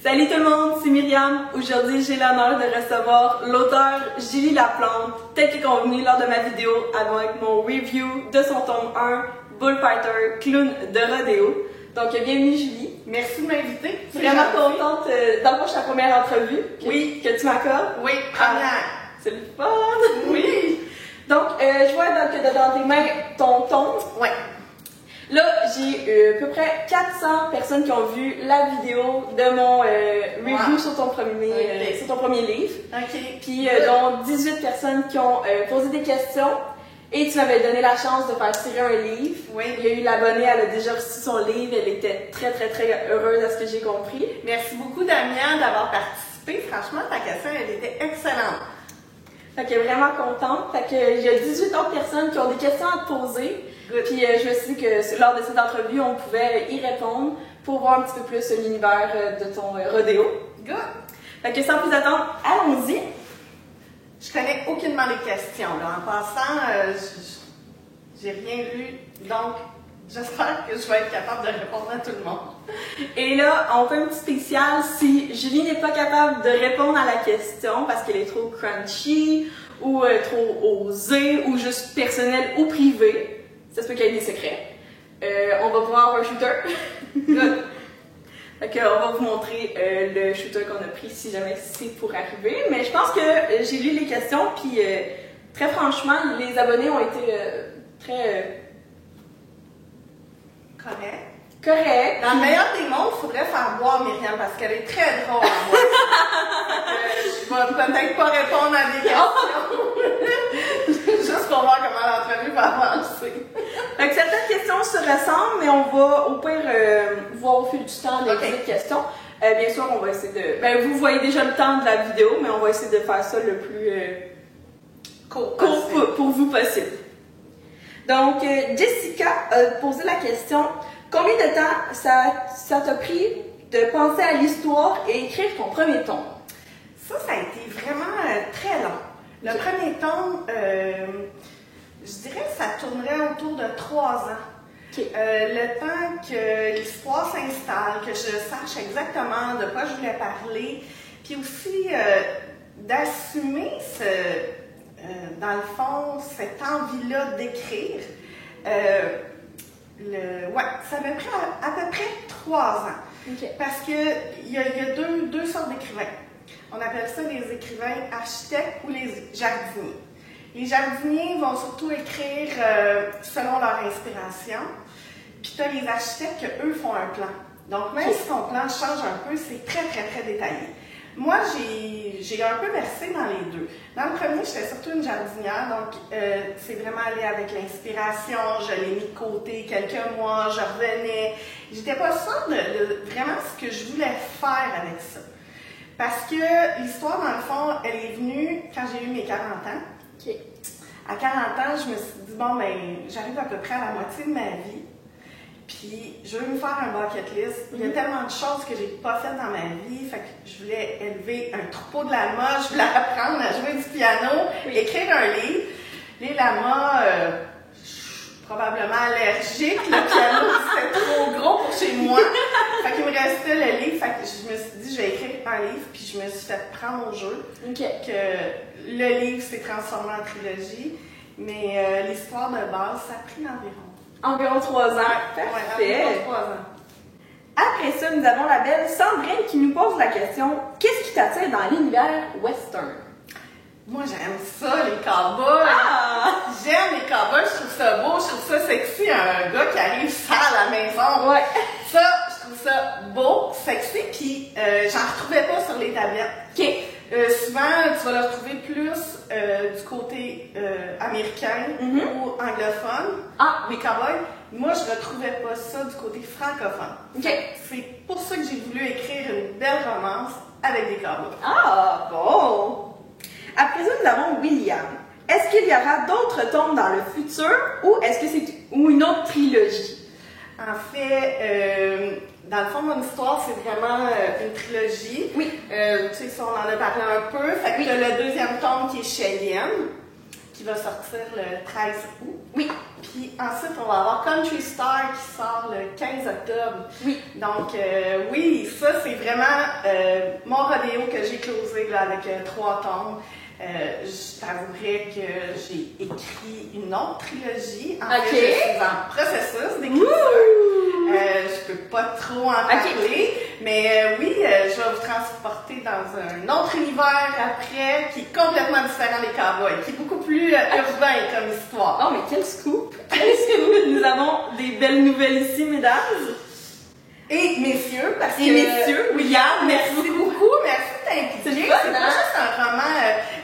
Salut tout le monde, c'est Myriam. Aujourd'hui, j'ai l'honneur de recevoir l'auteur Julie Laplante, tel que convenu lors de ma vidéo avec mon review de son tome 1, Bullfighter, clown de rodéo. Donc, bienvenue Julie. Merci de m'inviter. Vraiment contente d'approcher ta première entrevue que tu m'accordes. Oui, première. C'est le fun. Oui. Donc, je vois que dans tes mains ton tome. Ouais. Là, j'ai à peu près 400 personnes qui ont vu la vidéo de mon review sur ton premier livre. OK. Puis, dont 18 personnes qui ont posé des questions. Et tu m'avais donné la chance de faire tirer un livre. Oui. Il y a eu l'abonnée, elle a déjà reçu son livre. Elle était très, très, très heureuse à ce que j'ai compris. Merci beaucoup, Damien, d'avoir participé. Franchement, ta question, elle était excellente. Fait que vraiment contente. Fait que il y a 18 autres personnes qui ont des questions à te poser. Good. Puis je me suis dit que lors de cette entrevue, on pouvait y répondre pour voir un petit peu plus l'univers de ton rodéo. Good. Fait que sans plus attendre, allons-y. Je connais aucunement les questions. Là. En passant, j'ai rien lu, donc j'espère que je vais être capable de répondre à tout le monde. Et là, on fait un petit spécial si Julie n'est pas capable de répondre à la question parce qu'elle est trop crunchy ou trop osée ou juste personnelle ou privée. Ça se peut qu'il y ait des secrets. On va pouvoir avoir un shooter. Good. Fait qu'on va vous montrer le shooter qu'on a pris si jamais c'est pour arriver. Mais je pense que j'ai lu les questions, puis très franchement, les abonnés ont été très corrects. Dans le meilleur des mondes, il faudrait faire boire Myriam parce qu'elle est très drôle à voir. Je vais peut-être pas répondre à des questions. Juste pour voir comment l'entrevue va avancer. Fait que certaines questions se ressemblent, mais on va au pire voir au fil du temps les autres questions. Bien sûr, on va essayer de... Ben, vous voyez déjà le temps de la vidéo, mais on va essayer de faire ça le plus court pour vous possible. Donc, Jessica a posé la question, combien de temps ça t'a pris de penser à l'histoire et écrire ton premier tome? Ça a été vraiment très long. Le premier tome, je dirais que ça tournerait autour de 3 ans. Le temps que l'histoire s'installe, que je sache exactement de quoi je voulais parler, puis aussi d'assumer dans le fond, cette envie-là d'écrire. Ça m'a pris à peu près 3 ans. Parce qu'il y a deux sortes d'écrivains. On appelle ça les écrivains architectes ou les jardiniers. Les jardiniers vont surtout écrire selon leur inspiration. Puis tu as les architectes qui, eux, font un plan. Donc, même si ton plan change un peu, c'est très, très, très détaillé. Moi, j'ai un peu versé dans les deux. Dans le premier, j'étais surtout une jardinière, donc c'est vraiment allé avec l'inspiration. Je l'ai mis de côté quelques mois, je revenais. J'étais pas sûre de vraiment ce que je voulais faire avec ça. Parce que l'histoire, dans le fond, elle est venue quand j'ai eu mes 40 ans. À 40 ans, je me suis dit, bon, ben, j'arrive à peu près à la moitié de ma vie. Puis, je veux me faire un bucket list. Il y a tellement de choses que j'ai pas faites dans ma vie. Fait que je voulais élever un troupeau de lamas, je voulais apprendre à jouer du piano, écrire un livre. Les lamas, je suis probablement allergique. Le piano, c'était trop gros pour chez moi. Fait qu'il me restait le livre. Fait que je me suis dit, je vais écrire un livre. Puis, je me suis fait prendre au jeu. Que le livre s'est transformé en trilogie. Mais l'histoire de base, ça a pris Environ 3 ans. Parfait. Environ 3 ans. Après ça, nous avons la belle Sandrine qui nous pose la question, qu'est-ce qui t'attire dans l'univers western? Moi, j'aime ça, les cowboys. J'aime les cowboys, je trouve ça beau, je trouve ça sexy. Un gars qui arrive sale à la maison. Ça, je trouve ça beau, sexy, puis j'en retrouvais pas sur les tablettes. Souvent, tu vas le retrouver plus du côté américain ou anglophone, les cowboys. Moi, je retrouvais pas ça du côté francophone. C'est pour ça que j'ai voulu écrire une belle romance avec des cowboys. Ah, bon! Après ça, nous avons William. Est-ce qu'il y aura d'autres tomes dans le futur ou est-ce que c'est une autre trilogie? En fait, dans le fond, mon histoire, c'est vraiment une trilogie. Tu sais, ça, on en a parlé un peu. Fait que le deuxième tome qui est Cheyenne, qui va sortir le 13 août. Puis ensuite, on va avoir Country Star qui sort le 15 octobre. Oui. Donc, oui, ça, c'est vraiment mon rodéo que j'ai closé là, avec 3 tomes. Je t'avouerais que j'ai écrit une autre trilogie. En fait, je suis en processus d'écriture. Je peux pas trop en parler, mais oui, je vais vous transporter dans un autre univers après qui est complètement différent des cowboys, qui est beaucoup plus urbain comme histoire. Oh, mais quel scoop! Quel scoop! Nous avons des belles nouvelles ici, mesdames. Et messieurs, parce que... Et messieurs, William, merci beaucoup, merci de t'impliquer. C'est pas juste un roman.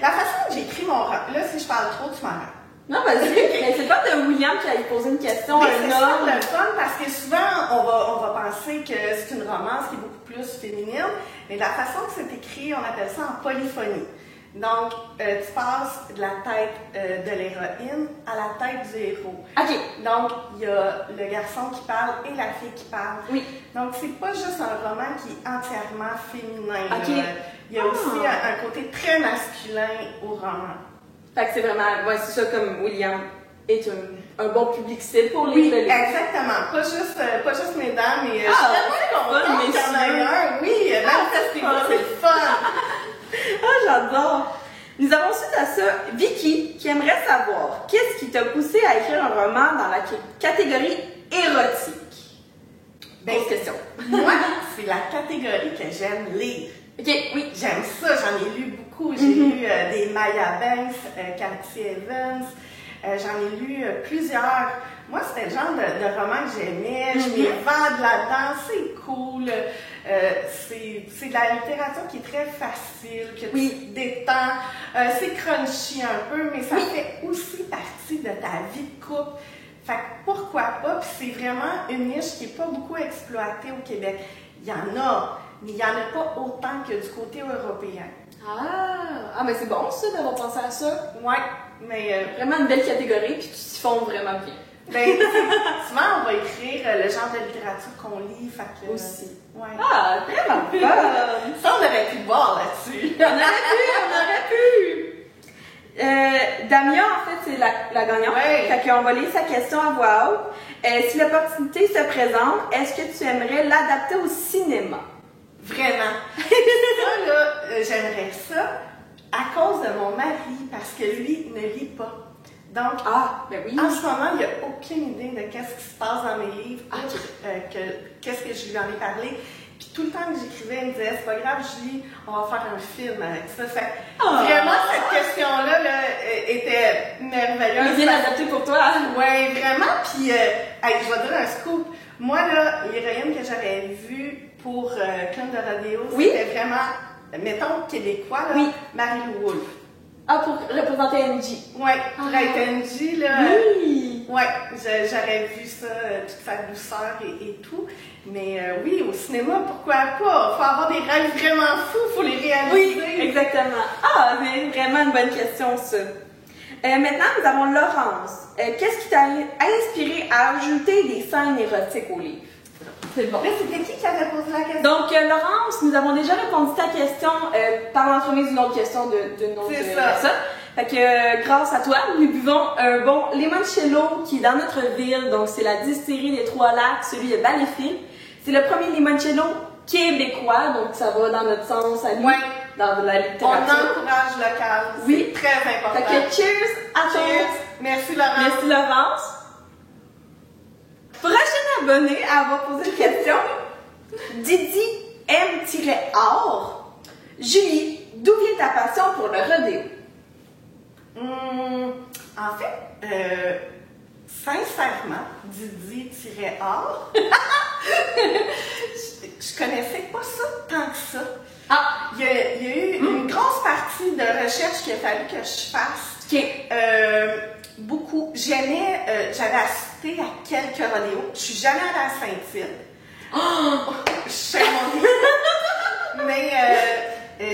La façon dont j'ai écrit mon roman, là, si je parle trop, tu m'arrêtes. Non, vas-y. Mais c'est pas de William qui a posé une question à un C'est homme. le fun parce que souvent, on va penser que c'est une romance qui est beaucoup plus féminine, mais la façon que c'est écrit, on appelle ça en polyphonie. Donc, tu passes de la tête de l'héroïne à la tête du héros. OK. Donc, il y a le garçon qui parle et la fille qui parle. Oui. Donc, c'est pas juste un roman qui est entièrement féminin. OK. Il y a aussi un côté très masculin au roman. Fait que c'est vraiment, ouais, c'est ça comme William est un bon public cible pour les Oui, exactement. Pas juste mesdames, mais je suis tellement contente qu'il y en ait un. Oui, manifestez-vous, c'est le fun. Ah, j'adore. Nous avons suite à ça Vicky qui aimerait savoir qu'est-ce qui t'a poussé à écrire un roman dans la catégorie érotique. Grosse question. Moi, c'est la catégorie que j'aime lire. OK, oui. J'aime ça, j'en ai lu beaucoup. J'ai lu des Maya Banks, Cathy Evans, j'en ai lu plusieurs. Moi, c'était le genre de roman que j'aimais. Je m'évade là-dedans, c'est cool. C'est de la littérature qui est très facile, que tu te détends. C'est crunchy un peu, mais ça fait aussi partie de ta vie de couple. Fait que pourquoi pas? Puis c'est vraiment une niche qui n'est pas beaucoup exploitée au Québec. Il y en a, mais il n'y en a pas autant que du côté européen. Ah, mais c'est bon ça d'avoir pensé à ça. Ouais, mais vraiment une belle catégorie, puis tu t'y fonds vraiment bien. Ben, souvent, on va écrire le genre de littérature qu'on lit, fait que... Aussi. Ouais. Ah, vraiment fun! Ça, on aurait pu voir là-dessus. On aurait pu! Damien, en fait, c'est la gagnante. Ouais. Fait qu'on va lire sa question à voix haute. Si l'opportunité se présente, est-ce que tu aimerais l'adapter au cinéma? Vraiment. Ça, là, j'aimerais ça à cause de mon mari, parce que lui ne lit pas. Donc, ben oui. En ce moment, il n'y a aucune idée de qu'est-ce qui se passe dans mes livres, qu'est-ce que je lui en ai parlé. Puis tout le temps que j'écrivais, il me disait, c'est pas grave, Julie, on va faire un film avec ça. Vraiment, cette question-là là, était merveilleuse. Mais bien adaptée pour toi. Oui, vraiment. Puis, je vais dire un scoop. Moi, là, l'héroïne que j'avais vue pour Clown de Rodéo, c'était vraiment, mettons, québécois, là, Marie-Lou Wolfe. Ah, pour représenter NJ. Oui, pour être NJ, là. Oui! Oui, j'aurais vu ça, toute sa douceur et tout. Mais oui, au cinéma, pourquoi pas? Faut avoir des rêves vraiment fous, faut les réaliser. Oui, exactement. Ah, c'est vraiment une bonne question, ça. Maintenant, nous avons Laurence. Qu'est-ce qui t'a inspiré à ajouter des scènes érotiques au livre? C'est bon. Là, c'était qui avait posé la question? Donc, Laurence, nous avons déjà répondu à ta question par l'entremise d'une autre question d'une autre personne. Fait que, grâce à toi, nous buvons un bon limoncello qui est dans notre ville. Donc, c'est la distillerie des Trois-Lacs, celui de Valleyfield. C'est le premier limoncello québécois, donc ça va dans notre sens à nous, dans la littérature. On encourage local. Oui. C'est très important. Fait que, cheers à toi. Merci, Laurence. Merci, Laurence. Prochain abonné à avoir posé une question. Didi M-Or. Julie, d'où vient ta passion pour le rodéo? En fait, sincèrement, Didi-Or, je connaissais pas ça tant que ça. Ah! Il y a eu une grosse partie de recherche qu'il a fallu que je fasse. Okay. Beaucoup. J'avais assisté à quelques rodéos. Je suis jamais allée à Saint-Tite. Oh! Je sais mais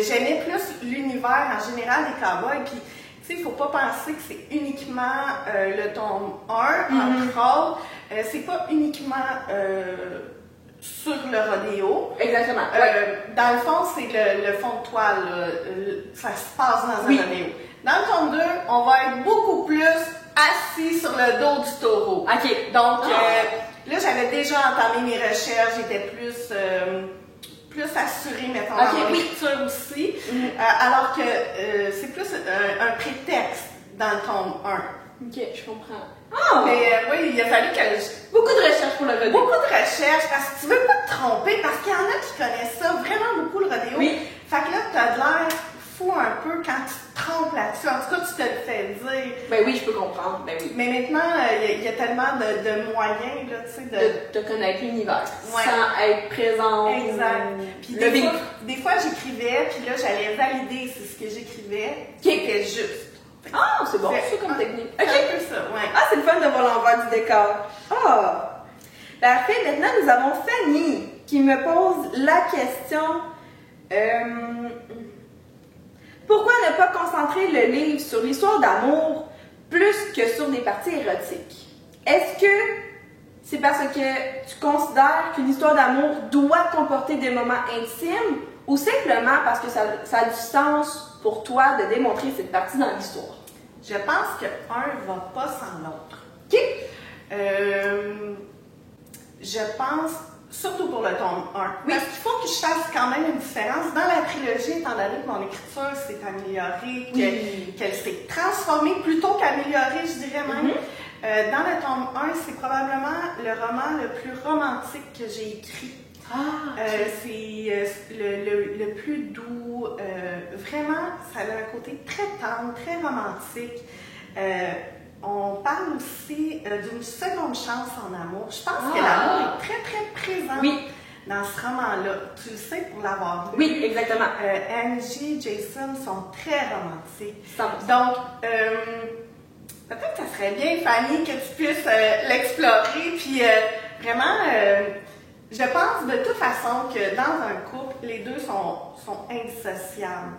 j'aimais plus l'univers en général des cowboys. Puis, tu sais, il ne faut pas penser que c'est uniquement le tome 1, entre autres. C'est pas uniquement sur le rodéo. Exactement. Dans le fond, c'est le fond de toile. Ça se passe dans un rodéo. Dans le tome 2, on va être beaucoup plus assis sur le dos du taureau. OK. Donc, là, j'avais déjà entamé mes recherches, j'étais plus assurée, mettons, dans mon lecture aussi. Alors que c'est plus un prétexte dans le tome 1. OK, je comprends. Mais oui, il a fallu que beaucoup de recherches pour le rodéo. Beaucoup de recherches, parce que tu veux pas te tromper, parce qu'il y en a qui connaissent ça vraiment beaucoup, le rodéo. Oui. Fait que là, t'as de l'air fou un peu quand tu te trompes là-dessus. En tout cas, tu te le fais dire. Ben oui, je peux comprendre. Ben oui. Mais maintenant, il y a tellement de moyens, là, tu sais, de connaître l'univers. Sans être présent. Exact. Puis des fois, j'écrivais, puis là, j'allais valider si ce que j'écrivais était juste. C'est bon, c'est comme technique. C'est un peu ça, ouais. C'est le fun de voir l'envers du décor. Parfait. Maintenant, nous avons Fanny qui me pose la question pourquoi ne pas concentrer le livre sur l'histoire d'amour plus que sur des parties érotiques? Est-ce que c'est parce que tu considères qu'une histoire d'amour doit comporter des moments intimes ou simplement parce que ça a du sens pour toi de démontrer cette partie dans l'histoire? Je pense que un va pas sans l'autre. OK. Je pense, surtout pour le tome 1, parce qu'il faut que je fasse quand même une différence. Dans la trilogie, étant donné que mon écriture s'est améliorée, qu'elle s'est transformée plutôt qu'améliorée, je dirais même, dans le tome 1, c'est probablement le roman le plus romantique que j'ai écrit. C'est le plus doux. Vraiment, ça a un côté très tendre, très romantique. On parle aussi d'une seconde chance en amour. Je pense que l'amour est très, très présent dans ce roman-là. Tu le sais pour l'avoir lu. Oui, exactement. Angie, Jason sont très romantiques. 100%. Donc, peut-être que ça serait bien, Fanny, que tu puisses l'explorer. Puis, vraiment... je pense de toute façon que dans un couple, les deux sont indissociables.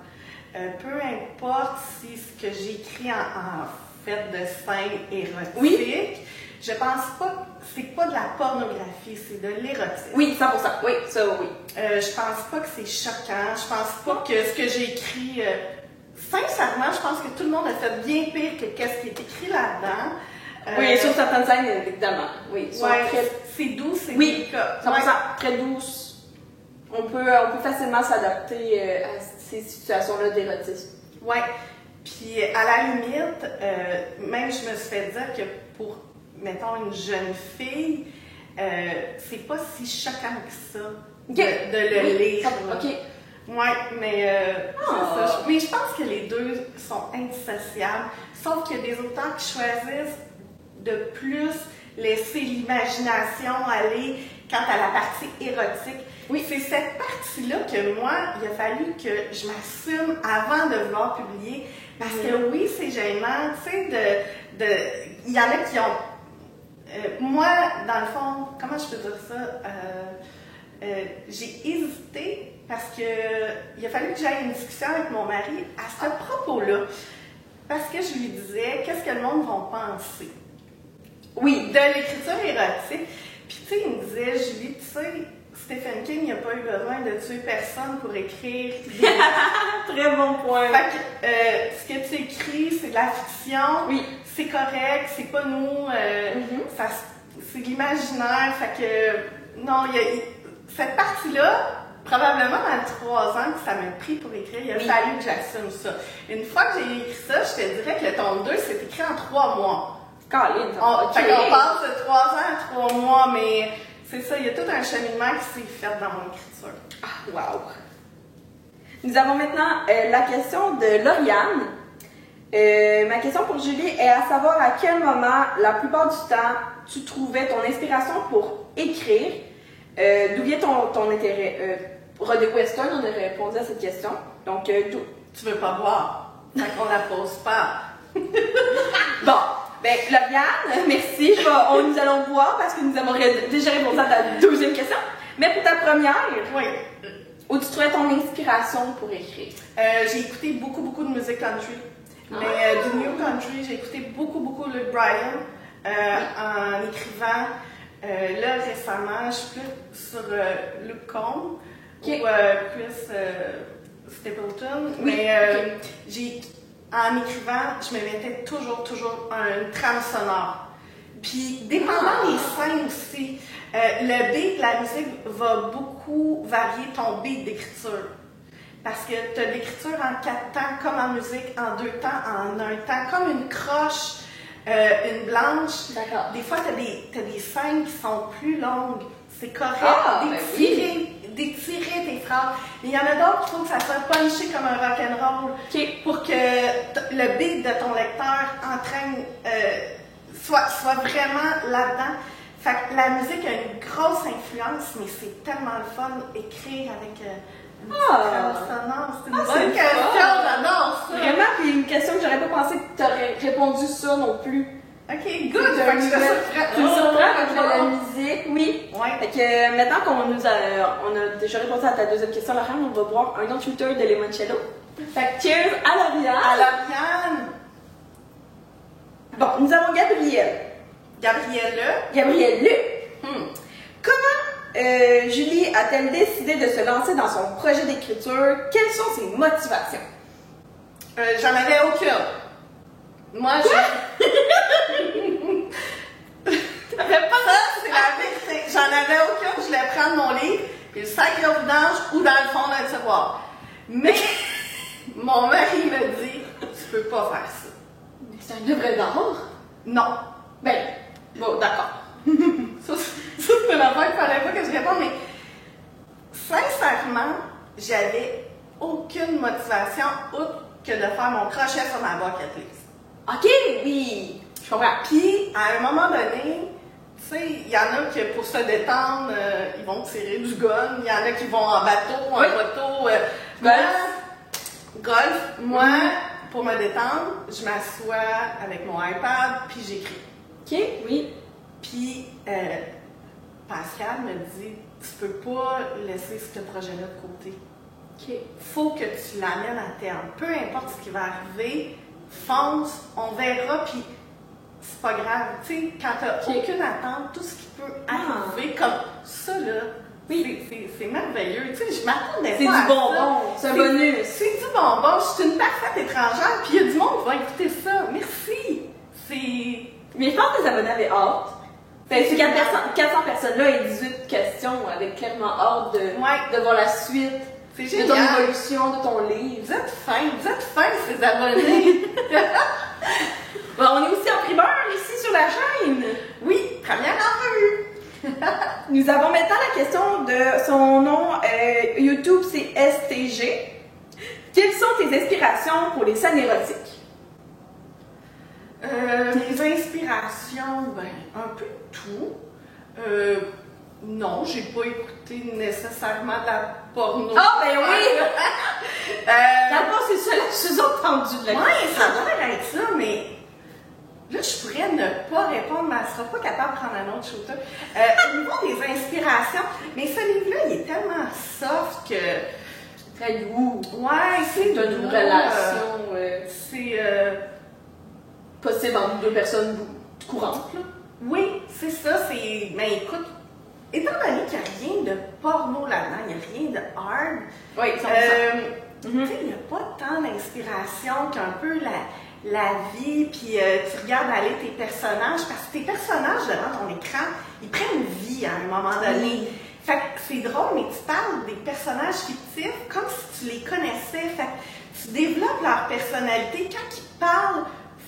Peu importe si ce que j'écris en fait de scènes érotiques, je pense pas que c'est pas de la pornographie, c'est de l'érotisme. Oui, 100%. Oui, ça oui. Je pense pas que c'est choquant. Je pense pas que ce que j'ai écrit... sincèrement, je pense que tout le monde a fait bien pire que ce qui est écrit là-dedans. Oui, sur certaines scènes, évidemment. Oui, c'est doux, c'est délicat. 100%, très douce. On peut facilement s'adapter à ces situations-là d'érotisme. Oui. Puis, à la limite, même je me suis fait dire que pour, mettons, une jeune fille, c'est pas si choquant que ça de le lire. OK. Oui, mais c'est ça. Mais je pense que les deux sont indissociables. Sauf qu'il y a des auteurs qui choisissent de plus laisser l'imagination aller quant à la partie érotique. Oui, c'est cette partie-là que moi, il a fallu que je m'assume avant de vouloir publier. Parce que oui, c'est gênant, tu sais, il y en a qui ont... moi, dans le fond, comment je peux dire ça? J'ai hésité parce que il a fallu que j'aille une discussion avec mon mari à ce propos-là. Parce que je lui disais, qu'est-ce que le monde va penser? Oui, de l'écriture érotique. Puis tu sais, il me disait, Julie, tu sais, Stephen King n'a pas eu besoin de tuer personne pour écrire. Très bon point. Fait que ce que tu écris, c'est de la fiction. Oui. C'est correct, c'est pas nous. C'est de l'imaginaire. Fait que, non, il y a cette partie-là, probablement dans 3 ans que ça m'a pris pour écrire, il a fallu que j'assume ça. Une fois que j'ai écrit ça, je te dirais que le tome 2, c'est écrit en 3 mois. Fait qu'on passe de 3 ans à 3 mois, mais c'est ça, il y a tout un cheminement qui s'est fait dans mon écriture. Wow! Nous avons maintenant la question de Lauriane. Ma question pour Julie est à savoir à quel moment, la plupart du temps, tu trouvais ton inspiration pour écrire. D'où vient ton intérêt? Roderick Weston, on a répondu à cette question. Donc, tu veux pas boire? Fait qu'on la pose pas. Bon. Ben, Lauriane, merci. Nous allons voir parce que nous avons déjà répondu à ta deuxième question. Mais pour ta première, où tu trouvais ton inspiration pour écrire? J'ai écouté beaucoup de musique country. Mais du new country, j'ai écouté beaucoup Luke Bryan en écrivant. Là, récemment, je suis plus sur Luke Combs ou plus Stapleton. Mais en écrivant, je me mettais toujours une trame sonore. Puis, dépendant des scènes aussi, le beat de la musique va beaucoup varier ton beat d'écriture. Parce que tu as l'écriture en 4 temps, comme en musique, en 2 temps, en 1 temps, comme une croche, une blanche. D'accord. Des fois, tu as des scènes qui sont plus longues. C'est correct d'étirer tes phrases. Mais il y en a d'autres qui trouvent que ça soit punché comme un rock'n'roll pour que le beat de ton lecteur entraîne, soit vraiment là-dedans. Fait que la musique a une grosse influence, mais c'est tellement le fun d'écrire avec une sonore. C'est une bonne question, j'adore ça. Vraiment, puis une question que j'aurais pas pensé que tu aurais répondu ça non plus. Ok, good! Fait que tu me surprends avec la musique, oui. Ouais. Fait que maintenant qu'on on a déjà répondu à ta deuxième question, Lauriane, on va boire un autre shooter de limoncello. Fait que cheers à Lauriane! À Lauriane! Bon, nous avons Gabrielle. Gabrielle. Comment Julie a-t-elle décidé de se lancer dans son projet d'écriture? Quelles sont ses motivations? J'en avais aucune. Moi, T'avais pas ça, c'est la vérité. J'en avais aucune, je voulais prendre mon livre, puis le sacrer au vidange ou dans le fond d'un tiroir. Mais mon mari me dit, tu peux pas faire ça. Mais c'est un œuvre d'art? Non. Ben, bon, d'accord. Ça, c'est une affaire qu'il fallait pas que je réponde, mais sincèrement, j'avais aucune motivation autre que de faire mon crochet sur ma bucket list. Ok, oui, je comprends. Puis, à un moment donné, tu sais, il y en a qui, pour se détendre, ils vont tirer du gun. Il y en a qui vont en bateau, en moto. Golf. Moi, pour me détendre, je m'assois avec mon iPad, puis j'écris. Ok, oui. Puis, Pascal me dit, tu peux pas laisser ce projet-là de côté. Ok. Faut que tu l'amènes à terme. Peu importe ce qui va arriver, fonce, on verra, puis c'est pas grave. Tu sais, quand t'as aucune attente, tout ce qui peut arriver comme ça, là, c'est merveilleux. Tu sais, je m'attendais pas à ça. C'est du bonbon, c'est un bonus. C'est du bonbon. Je suis une parfaite étrangère, puis il y a du monde qui va écouter ça. Merci. Mais je pense que les abonnés avaient hâte. Ces 400 personnes-là et 18 questions avaient clairement hâte de voir la suite. C'est génial. De ton évolution, de ton livre. Vous êtes fins, ces abonnés. Bon, on est aussi en primeur ici sur la chaîne. Oui, première entrevue. Nous avons maintenant la question de son nom YouTube, c'est STG. Quelles sont tes inspirations pour les scènes érotiques? Les inspirations, ben, un peu de tout. Non, j'ai pas écouté nécessairement de la porno. Ah, ben oui! D'abord, c'est ça, la sous-entendue de la question. Oui, ça a l'air d'être ça, mais là, je pourrais ne pas répondre, mais elle sera pas capable de prendre un autre shooter. Au niveau des inspirations, mais ce livre-là, il est tellement soft que... Très doux. Ouais, c'est une relation. C'est... possible entre deux personnes courantes, là. Oui, c'est ça, c'est... Mais écoute, étant donné qu'il n'y a rien de porno là-dedans, il n'y a rien de hard, oui, tu sais, il n'y a pas tant d'inspiration qu'un peu la vie, puis tu regardes aller tes personnages, parce que tes personnages devant ton écran, ils prennent vie à un moment donné. Fait que c'est drôle, mais tu parles des personnages fictifs comme si tu les connaissais. Fait que tu développes leur personnalité. Quand ils parlent,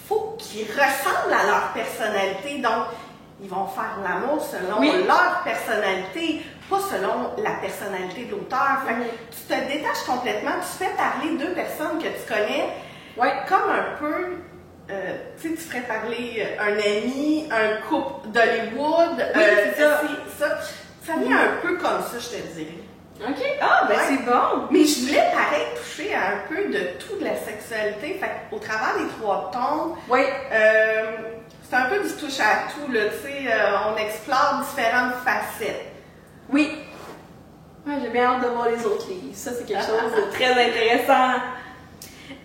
faut qu'ils ressemblent à leur personnalité. Donc, ils vont faire l'amour selon leur personnalité, pas selon la personnalité de l'auteur. Fait que tu te détaches complètement, tu fais parler deux personnes que tu connais, comme un peu, tu sais, tu ferais parler un ami, un couple d'Hollywood. Ça vient un peu comme ça, je te dirais. OK. Ah, ben c'est bon. Mais je voulais pareil toucher à un peu de tout de la sexualité. Fait qu'au travers des 3 tons, c'est un peu du touche à tout, là, tu sais, on explore différentes facettes. Oui. Ouais, j'ai bien hâte de voir les autres livres. Ça, c'est quelque chose de très intéressant.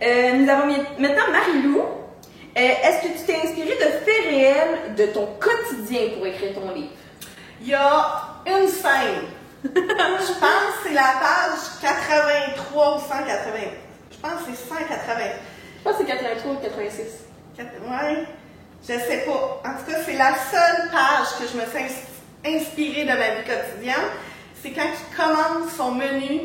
Nous avons maintenant Marie-Lou. Est-ce que tu t'es inspirée de faits réels de ton quotidien pour écrire ton livre? Il y a une scène. Je pense que c'est la page 83 ou 180. Je pense que c'est 180. Je pense que c'est 83 ou 86. Ouais, je sais pas. En tout cas, c'est la seule page que je me suis inspirée de ma vie quotidienne. C'est quand il commande son menu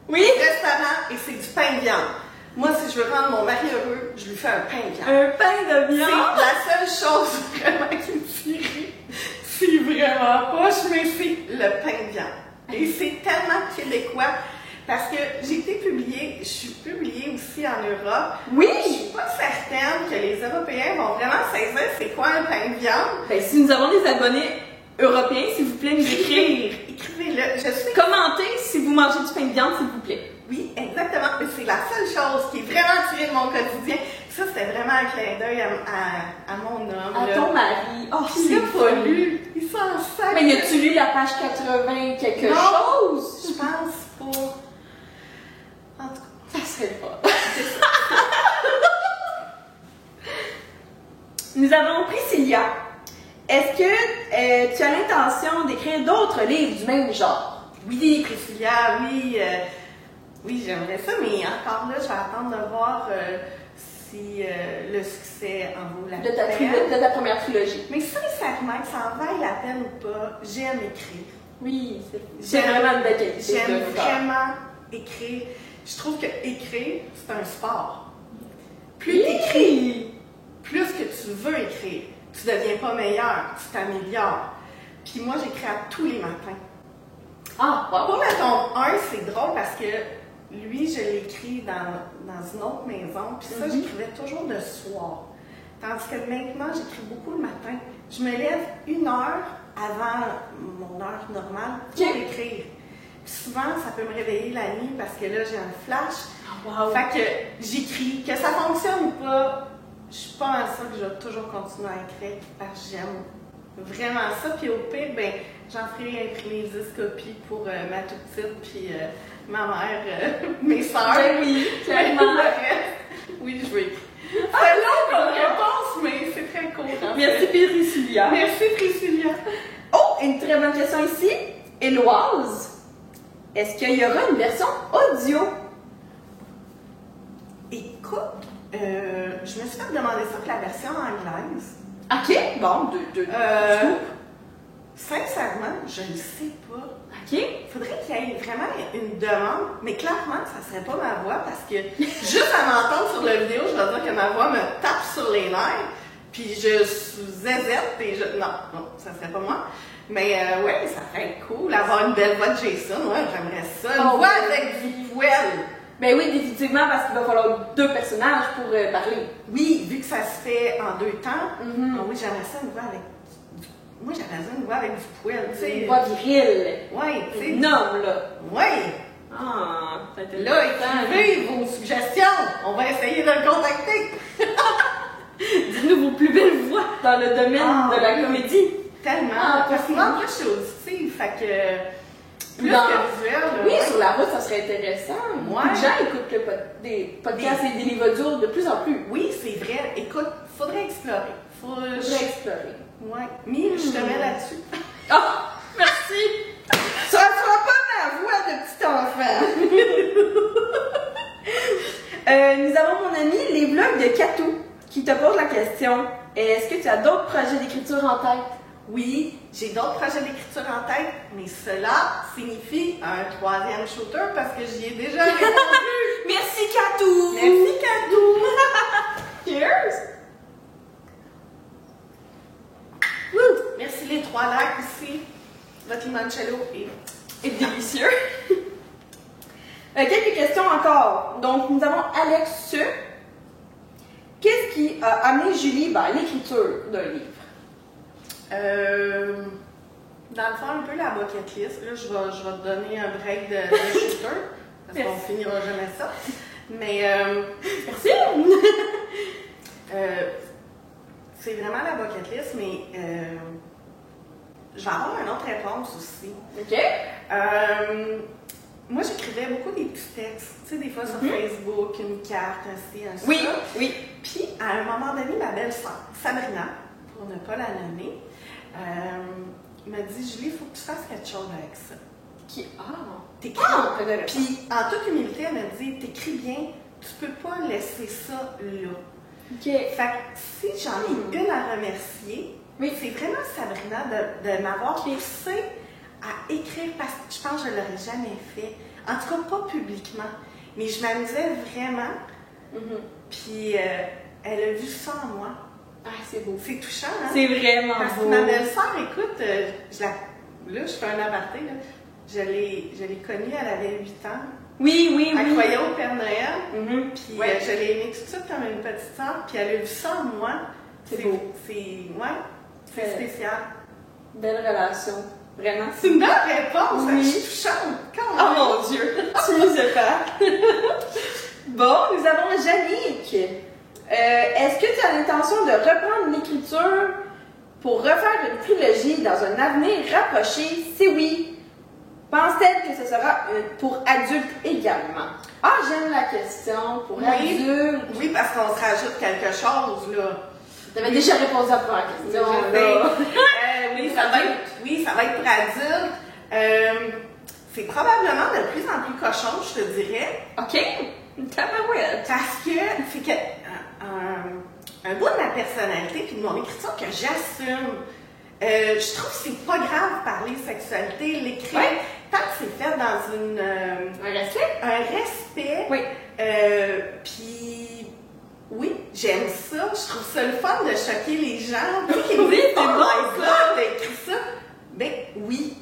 au restaurant et c'est du pain de viande. Moi, si je veux rendre mon mari heureux, je lui fais un pain de viande. Un pain de viande? C'est la seule chose vraiment qui me fait rire. C'est vraiment poche, mais c'est le pain de viande. Et c'est tellement québécois. Parce que j'ai été publiée, je suis publiée aussi en Europe. Oui! Je suis pas certaine que les Européens vont vraiment saisir c'est quoi un pain de viande. Ben, si nous avons des abonnés européens, s'il vous plaît, nous écrire. Écrivez-le. Je sais. Commentez si vous mangez du pain de viande, s'il vous plaît. Oui, exactement. C'est la seule chose qui est vraiment tirée de mon quotidien. Ça, c'était vraiment un clin d'œil à mon homme. À ton mari. Oh, il l'a pas lu. Il s'en sac. Mais as-tu lu la page 80 quelque chose? Je pense pas. En tout cas, ça serait pas. Nous avons Priscilla. Est-ce que tu as l'intention d'écrire d'autres livres du même genre? Oui, Priscilla, oui. Oui, j'aimerais ça, mais encore là, je vais attendre de voir si le succès en vaut la peine. De ta première trilogie. Mais sincèrement, que ça en vaille la peine ou pas, j'aime écrire. Oui, c'est vraiment une belle qualité. J'aime vraiment écrire. Je trouve que écrire, c'est un sport. Plus tu écris, plus que tu veux écrire. Tu deviens pas meilleur, tu t'améliores. Puis moi, j'écris à tous les matins. Ah, wow. Pour le tome 1, c'est drôle parce que lui, je l'écris dans une autre maison. Puis ça, j'écrivais toujours le soir. Tandis que maintenant, j'écris beaucoup le matin. Je me lève 1 heure avant mon heure normale pour écrire. Puis souvent, ça peut me réveiller la nuit parce que là, j'ai un flash. Wow. Fait que j'écris. Que ça fonctionne ou pas, je suis pas mal sûre que je vais toujours continuer à écrire parce que j'aime vraiment ça. Puis au pire, ben, j'en ferai imprimer 10 copies pour ma toute petite, puis ma mère, mes soeurs. Ben oui, clairement. Oui, je veux écrire. C'est long comme réponse, mais c'est très court. Merci Priscilla. Merci Priscilla. Oh, une très bonne question ici. Éloise, est-ce qu'il y aura une version audio? Écoute, je me suis fait demander ça que la version anglaise. OK, bon, sincèrement, je ne sais pas. OK. Faudrait qu'il y ait vraiment une demande, mais clairement, ça serait pas ma voix parce que juste à m'entendre sur la vidéo, je vais dire que ma voix me tape sur les nerfs, puis je suis zézette et je... Non, ça serait pas moi. Mais ouais, ça serait cool d'avoir une belle voix de Jason, ouais, j'aimerais ça. Une voix avec du poil. Ben oui, définitivement, parce qu'il va falloir 2 personnages pour parler. Oui, vu que ça se fait en 2 temps, oui, j'aimerais ça une voix avec... Moi, j'aimerais ça une voix avec du poil, tu sais. Une voix virile. Oui, tu sais. Un homme, là. Oui. Ah, là, écrivez vos suggestions. On va essayer de le contacter. Dites-nous vos plus belles voix dans le domaine de la comédie. Tellement. Parce que moi, je suis auditive, fait que... Plus que visuel. Oui, sur la route, ça serait intéressant. Ouais. Les gens écoutent des podcasts et des livres audio de plus en plus. Oui, c'est vrai. Écoute, faudrait explorer. Faudrait explorer. Ouais. Mille, je te mets là-dessus. Ah! Merci! Ça sera pas ma voix de petit enfant. Nous avons mon ami les vlogs de Katou qui te pose la question. Est-ce que tu as d'autres projets d'écriture en tête? Oui, j'ai d'autres projets d'écriture en tête, mais cela signifie un 3e shooter parce que j'y ai déjà répondu. Merci Katou! Merci Katou! Cheers! Woo! Merci les 3 lacs aussi. Votre limoncello est délicieux. Quelques questions encore. Donc, nous avons Alex. Qu'est-ce qui a amené Julie à l'écriture d'un livre? Dans le fond, un peu la bucket list. Là, je vais te donner un break de shooter, parce qu'on finira jamais ça. Mais, merci! c'est vraiment la bucket list, mais je vais avoir une autre réponse aussi. OK. Moi, j'écrivais beaucoup des petits textes, tu sais, des fois sur Facebook, une carte, ainsi, ainsi. Oui, oui. Puis, à un moment donné, ma belle-sœur, Sabrina, pour ne pas la nommer, m'a dit, Julie, il faut que tu fasses quelque chose avec ça. Qui? Ah! T'écris. Puis, en toute humilité, elle m'a dit, t'écris bien, tu peux pas laisser ça là. OK. Fait que si j'en ai une à remercier, c'est vraiment Sabrina de m'avoir poussé à écrire parce que je pense que je l'aurais jamais fait. En tout cas, pas publiquement. Mais je m'amusais vraiment. Puis elle a vu ça en moi. Ah, c'est beau. C'est touchant, hein? C'est vraiment parce beau. Que ma belle-sœur, écoute, là, je fais un aparté, là. Je l'ai connue, elle avait 8 ans. Oui. Elle croyait au Père Noël. Puis Ouais. je l'ai aimée tout de suite comme une petite sœur. Puis elle a vu ça en moi. C'est beau. C'est spécial. Belle relation. Vraiment. C'est une belle réponse. Oui. Je suis touchante. Quand Oh même. mon Dieu. Tu me sépares. Bon, nous avons Yannick. Est-ce que tu as l'intention de reprendre l'écriture pour refaire une trilogie dans un avenir rapproché? Si oui, pense-t-elle que ce sera pour adultes également? Ah, j'aime la question. Pour adultes. Oui, parce qu'on se rajoute quelque chose, là. Tu avais déjà répondu à la première question. Oui, ça va être pour adultes. C'est probablement de plus en plus cochon, je te dirais. OK. Tabarouette. Parce que c'est que un bout de ma personnalité puis de mon écriture que j'assume. Je trouve que c'est pas grave parler sexualité, l'écrire, tant que c'est fait dans une... un respect? Un respect. Oui. Puis... Oui, j'aime ça. Je trouve ça le fun de choquer les gens. Tu sais, qui me Oui, disent, c'est oh bon, my ça. God, t'as écrit ça. Ben oui.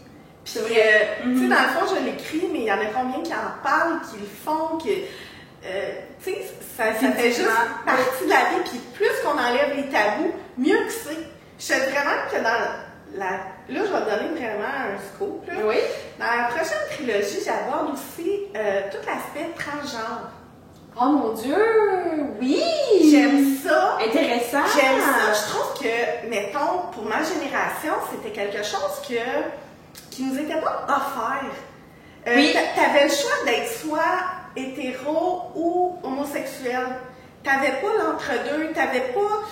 Puis, tu sais, dans le fond, je l'écris, mais il y en a combien qui en parlent, qui le font, qui... tu sais, ça fait juste partie de la vie. Puis plus qu'on enlève les tabous, mieux que c'est. Je sais vraiment que dans la... Là, je vais te donner vraiment un scoop. Là. Oui. Dans la prochaine trilogie, j'aborde aussi tout l'aspect transgenre. Oh mon Dieu! Oui! J'aime ça. Intéressant! J'aime ça. Je trouve que, mettons, pour ma génération, c'était quelque chose qui nous était pas offert. Oui. T'avais le choix d'être soit hétéro ou homosexuel. T'avais pas l'entre-deux. T'avais pas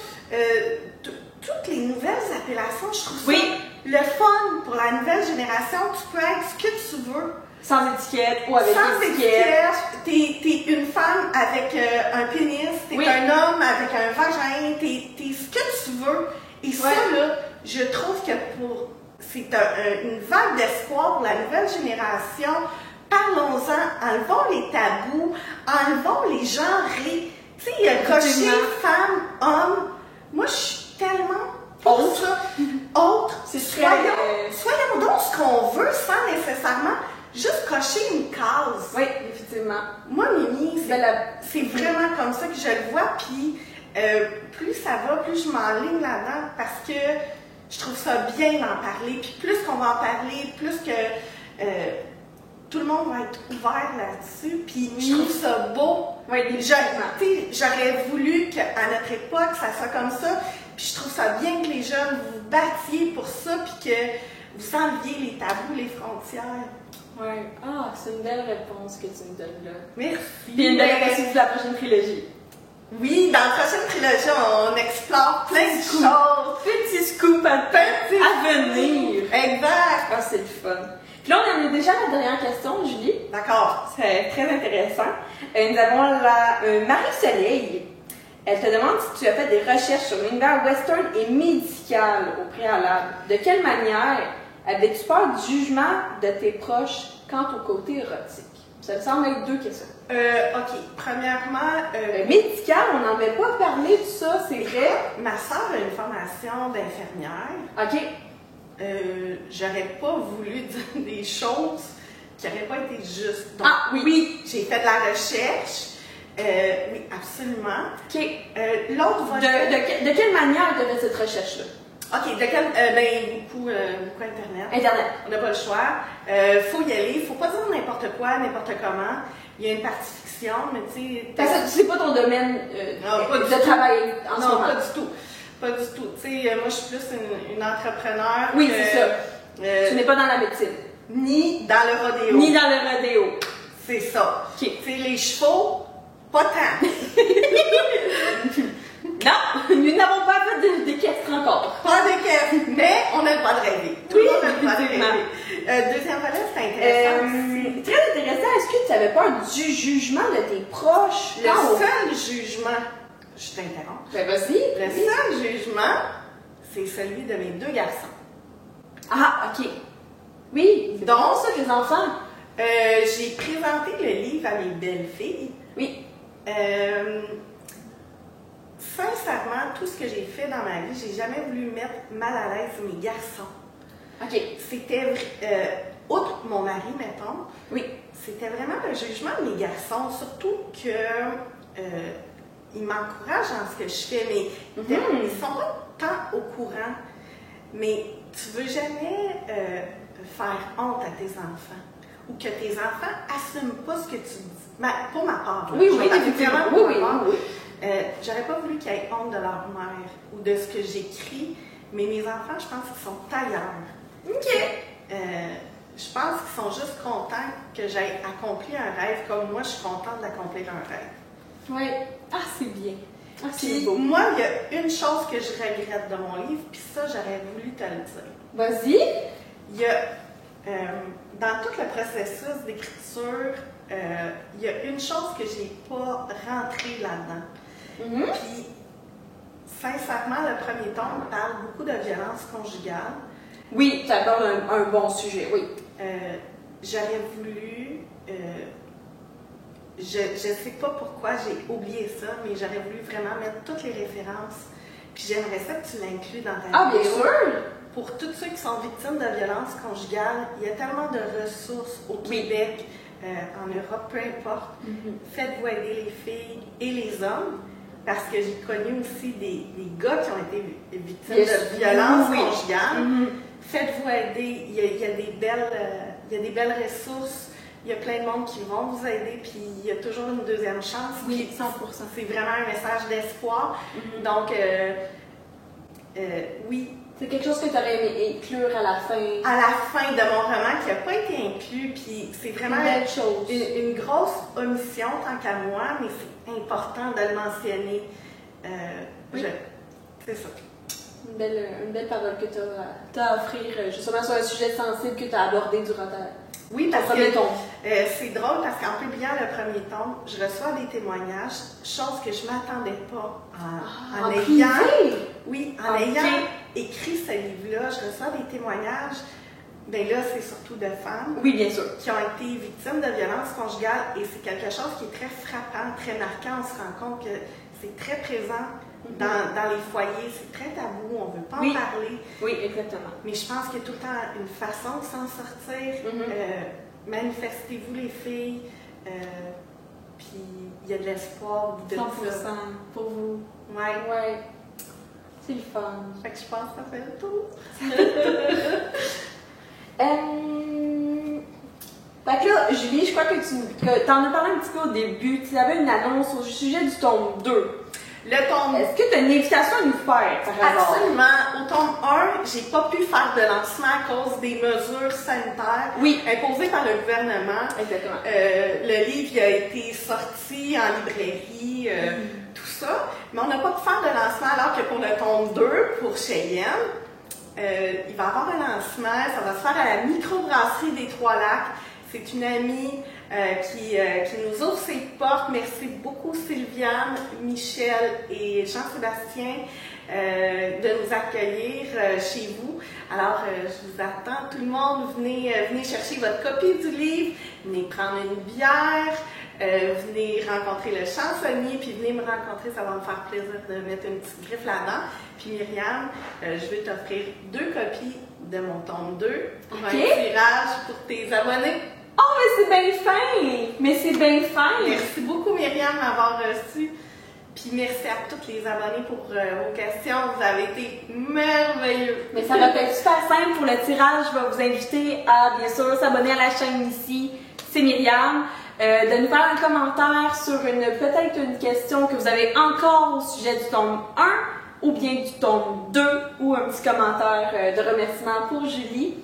toutes les nouvelles appellations. Je trouve ça le fun pour la nouvelle génération. Tu peux être ce que tu veux. Sans étiquette ou avec sans étiquette. T'es une femme avec un pénis, t'es un homme avec un vagin, t'es ce que tu veux. Et ça, là, je trouve que c'est une vague d'espoir pour la nouvelle génération. Parlons-en, enlevons les tabous, enlevons les genrés. Tu sais, il y a coché femme, homme. Moi, je suis tellement pour ça. Autre. Soyons donc ce qu'on veut sans nécessairement juste cocher une case. Oui, effectivement. Moi, Mimi, c'est vraiment comme ça que je le vois. Puis, plus ça va, plus je m'enligne là-dedans parce que je trouve ça bien d'en parler. Puis, plus qu'on va en parler, plus que tout le monde va être ouvert là-dessus. Puis, je trouve ça beau. Oui, j'aurais voulu qu'à notre époque, ça soit comme ça. Puis, je trouve ça bien que les jeunes vous battiez pour ça. Puis, que vous enleviez les tabous, les frontières. Oui. Ah, c'est une belle réponse que tu me donnes là. Merci. Puis une belle réponse pour la prochaine trilogie. Oui, dans la prochaine trilogie, on explore plein de choses. Petit scoop à venir. Exact. Ah, c'est le fun. Puis là, on en est déjà à la dernière question, Julie. D'accord. C'est très intéressant. Nous avons Marie-Soleil. Elle te demande si tu as fait des recherches sur l'univers western et médical au préalable. De quelle manière avais-tu peur du jugement de tes proches quant au côté érotique? Ça me semble être 2 questions. OK. Premièrement... médical, on n'en avait pas parlé de ça, c'est vrai. Ma soeur a une formation d'infirmière. OK. J'aurais pas voulu dire des choses qui n'auraient pas été justes. Donc, oui. J'ai fait de la recherche. Oui, absolument. OK. L'autre va... De quelle manière tu as fait cette recherche-là? OK, de quel... beaucoup Internet. Internet. On n'a pas le choix. Faut y aller. Faut pas dire n'importe quoi, n'importe comment. Il y a une partie fiction, mais tu sais... C'est pas ton domaine de travail en ce moment. Non, pas du tout. Pas du tout. Tu sais, moi, je suis plus une entrepreneur. Oui, c'est ça. Tu n'es pas dans la médecine. Ni dans le rodéo. C'est ça. OK. Tu sais, les chevaux, pas tant. Non, nous n'avons pas fait d'équestre encore. Pas d'équestre, mais on a le droit de rêver. Tout le monde a le droit de rêver. Deuxième volet, c'est intéressant aussi. Très intéressant. Est-ce que tu avais peur du jugement de tes proches? Le seul jugement, je t'interromps. Ben vas-y. Le seul jugement, c'est celui de mes 2 garçons. Ah, ok. Oui, c'est donc ça, tes enfants. J'ai présenté le livre à mes belles-filles. Oui. Sincèrement, tout ce que j'ai fait dans ma vie, j'ai jamais voulu mettre mal à l'aise mes garçons. Ok. C'était, outre mon mari, mettons, oui. C'était vraiment le jugement de mes garçons, surtout que ils m'encouragent dans ce que je fais, mais ils sont pas tant au courant. Mais tu veux jamais faire honte à tes enfants ou que tes enfants n'assument pas ce que tu dis. Pour ma part, oui, effectivement. Oui. J'aurais pas voulu qu'ils aient honte de leur mère ou de ce que j'écris, mais mes enfants, je pense qu'ils sont ailleurs. OK. Je pense qu'ils sont juste contents que j'aie accompli un rêve comme moi, je suis contente d'accomplir un rêve. Oui. Ah, c'est bien. Ah, puis beau. moi, il y a une chose que je regrette de mon livre, puis ça, j'aurais voulu te le dire. Vas-y. Il y a, dans tout le processus d'écriture, il y a une chose que j'ai pas rentrée là-dedans. Puis, sincèrement, le premier tome parle beaucoup de violence conjugale. Oui, tu abordes un bon sujet, oui. J'aurais voulu... je sais pas pourquoi j'ai oublié ça, mais j'aurais voulu vraiment mettre toutes les références. Puis j'aimerais ça que tu l'inclues dans ta vidéo. Ah, bien sûr! Pour tous ceux qui sont victimes de violences conjugales, il y a tellement de ressources au Québec, en Europe, peu importe. Faites-vous aider les filles et les hommes, parce que j'ai connu aussi des gars qui ont été victimes de violences conjugales. Faites-vous aider, il y a des belles ressources, il y a plein de monde qui vont vous aider, puis il y a toujours une deuxième chance. Oui, 100%. C'est vraiment un message d'espoir. Donc, oui. C'est quelque chose que tu aurais aimé inclure à la fin. À la fin de mon roman, qui n'a pas été inclus, puis c'est vraiment une grosse omission tant qu'à moi, mais c'est important de le mentionner. C'est ça. Une belle parole que tu as à offrir, justement sur un sujet sensible que tu as abordé durant ta... Oui, parce que c'est drôle parce qu'en publiant le premier tome, je reçois des témoignages, chose que je ne m'attendais pas en ayant écrit ce livre-là. Je reçois des témoignages, bien là, c'est surtout de femmes bien sûr. Qui ont été victimes de violences conjugales et c'est quelque chose qui est très frappant, très marquant. On se rend compte que c'est très présent dans les foyers, c'est très tabou, on ne veut pas en parler. Oui, exactement. Mais je pense qu'il y a tout le temps une façon de s'en sortir. Manifestez-vous les filles, puis il y a de l'espoir de 100% pour vous. Ouais. C'est le fun. Fait que je pense que ça fait le tour. Fait que là, Julie, je crois que tu en as parlé un petit peu au début. Tu avais une annonce au sujet du tome 2. Le tome... Est-ce que tu as une invitation à nous faire, par hasard? Absolument. Au tome 1, j'ai pas pu faire de lancement à cause des mesures sanitaires imposées par le gouvernement. Exactement. Le livre il a été sorti en librairie, tout ça. Mais on n'a pas pu faire de lancement alors que pour le tome 2, pour Cheyenne, il va y avoir un lancement. Ça va se faire à la microbrasserie des Trois-Lacs. C'est une amie qui nous ouvre ses portes. Merci beaucoup Sylviane, Michel et Jean-Sébastien de nous accueillir chez vous. Alors, je vous attends, tout le monde. Venez chercher votre copie du livre, venez prendre une bière, venez rencontrer le chansonnier, puis venez me rencontrer. Ça va me faire plaisir de mettre une petite griffe là-dedans. Puis Myriam, je vais t'offrir 2 copies de mon tome 2 pour un tirage pour tes abonnés. Oh, mais c'est bien fin! Mais c'est bien fin! Merci beaucoup, Myriam, de m'avoir reçu. Puis merci à tous les abonnés pour vos questions. Vous avez été merveilleux. Mais ça va être super simple pour le tirage. Je vais vous inviter à, bien sûr, s'abonner à la chaîne ici. C'est Myriam. De nous faire un commentaire sur peut-être une question que vous avez encore au sujet du tome 1 ou bien du tome 2 ou un petit commentaire de remerciement pour Julie.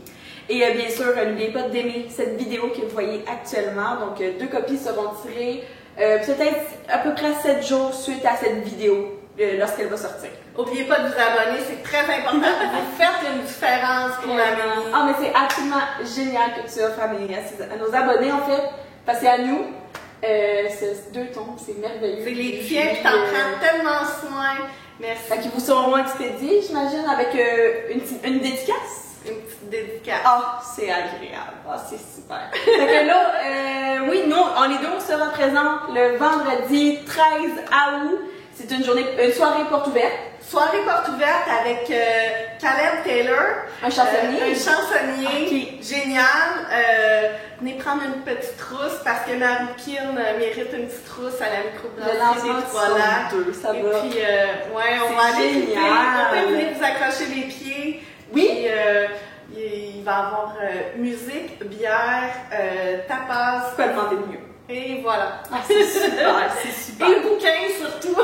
Et bien sûr, n'oubliez pas d'aimer cette vidéo que vous voyez actuellement. Donc, 2 copies seront tirées peut-être à peu près 7 jours suite à cette vidéo. lorsqu'elle va sortir. N'oubliez pas de vous abonner, c'est très important. Vous faites une différence pour Amélie. Ah, mais c'est absolument génial que tu offres à nos abonnés, en fait. Parce que à nous, c'est 2 tombes, c'est merveilleux. C'est les tiens, tu t'en prends tellement soin. Merci. Fait qu'ils vous seront expédiés, j'imagine, avec une dédicace. Une petite dédicace. Ah, c'est agréable. Ah, c'est super. Fait que là, oui, nous, les deux, on sera présents le vendredi 13 août. C'est une soirée porte ouverte. Soirée porte ouverte avec Caleb Taylor. Un chansonnier. Un chansonnier. Génial. Venez prendre une petite trousse parce que Maroukine mérite une petite trousse à la microbrasserie des Trois Lacs. Ça va. Et puis, ouais, on va aller écouter. On peut venir vous accrocher les pieds. Oui. Puis, il va y avoir musique, bière, tapas. Quoi demander de mieux? Et voilà. Ah, c'est super, c'est super. Et le bouquin surtout.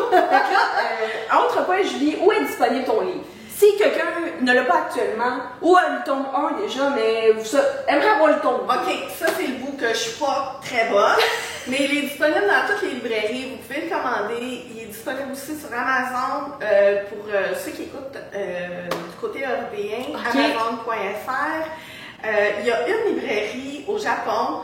Entre quoi, Julie, où est disponible ton livre? Si quelqu'un ne l'a pas actuellement, ou a le tome 1 déjà, mais aimerait avoir le tome 2. Ok, ça c'est le bout que je suis pas très bonne, mais il est disponible dans toutes les librairies, vous pouvez le commander. Il est disponible aussi sur Amazon pour ceux qui écoutent du côté européen, amazon.fr. Il y a une librairie au Japon.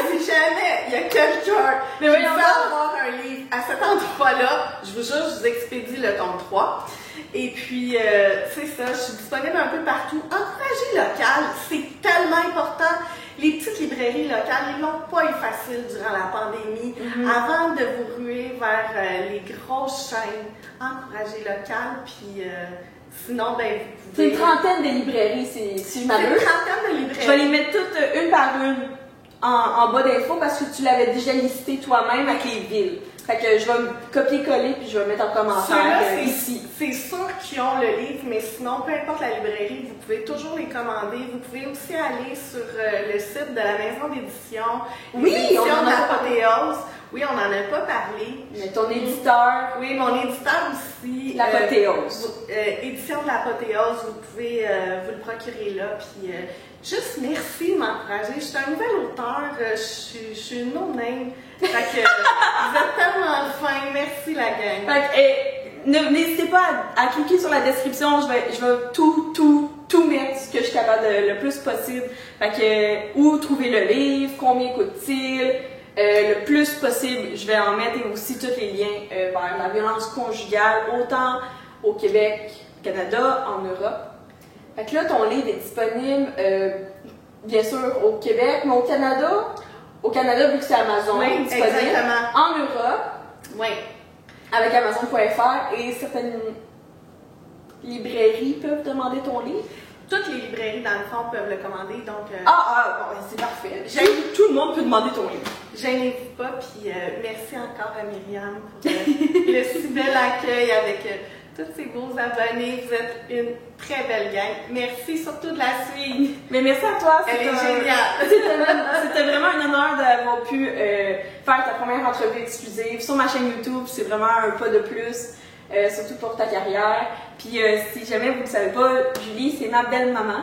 Si jamais il y a quelqu'un qui veut avoir un livre à cet endroit-là, je vous jure, je vous expédie le tome 3. Et puis, c'est ça, je suis disponible un peu partout. Encouragez local, c'est tellement important. Les petites librairies locales, ils l'ont pas eu facile durant la pandémie. Avant de vous ruer vers les grosses chaînes, encouragez local, puis sinon, ben, vous pouvez... C'est une trentaine de librairies, si je m'abuse. C'est une trentaine de librairies. Je vais les mettre toutes une par une en bas d'infos parce que tu l'avais déjà listé toi-même avec les villes. Fait que je vais me copier-coller puis je vais mettre en commentaire ici. C'est sûr qu'ils ont le livre, mais sinon, peu importe la librairie, vous pouvez toujours les commander. Vous pouvez aussi aller sur le site de la maison d'édition. Oui, on en a l'Apothéose. Oui, on n'en a pas parlé. Mais ton éditeur. Oui, mon éditeur aussi. L'Apothéose. Édition de l'Apothéose, vous pouvez vous le procurer là. Puis juste merci de m'encourager. Je suis un nouvel auteur, je suis une no-name. Fait que vous êtes tellement fin. Merci la gang. Fait que n'hésitez pas à cliquer sur la description. Je vais tout mettre ce que je suis capable le plus possible. Fait que où trouver le livre, combien coûte-t-il. Le plus possible, je vais en mettre et aussi tous les liens vers la violence conjugale, autant au Québec, au Canada, en Europe. Fait que là, ton livre est disponible, bien sûr, au Québec, mais au Canada, vu que c'est Amazon, oui, disponible. Exactement. En Europe, oui. Avec Amazon.fr et certaines librairies peuvent demander ton livre. Toutes les librairies, dans le fond, peuvent le commander, donc... bon, c'est parfait. Tout le monde peut demander ton livre. Gênez-vous pas, puis merci encore à Myriam pour le si bel accueil avec tous ces beaux abonnés. Vous êtes une très belle gang. Merci surtout de la suivre. Mais merci à toi. Elle est géniale. C'était vraiment un honneur d'avoir pu faire ta première entrevue exclusive sur ma chaîne YouTube. C'est vraiment un pas de plus. Surtout pour ta carrière. Puis si jamais vous ne le savez pas, Julie, c'est ma belle-maman.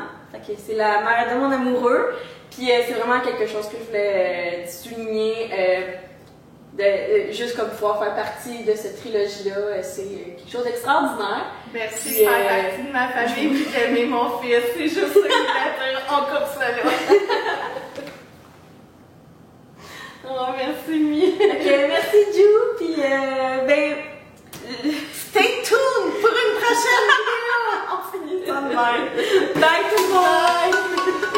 C'est la mère de mon amoureux. Puis c'est vraiment quelque chose que je voulais souligner. Juste comme pouvoir faire partie de cette trilogie-là, c'est quelque chose d'extraordinaire. Merci de faire partie de ma famille puis d'aimer mon fils. C'est juste ça que je voulais dire. On coupe ça là. Oh, merci, Mi. Merci, Ju. Puis stay tuned pour une prochaine vidéo! On finit ça de même. Bye tout le monde!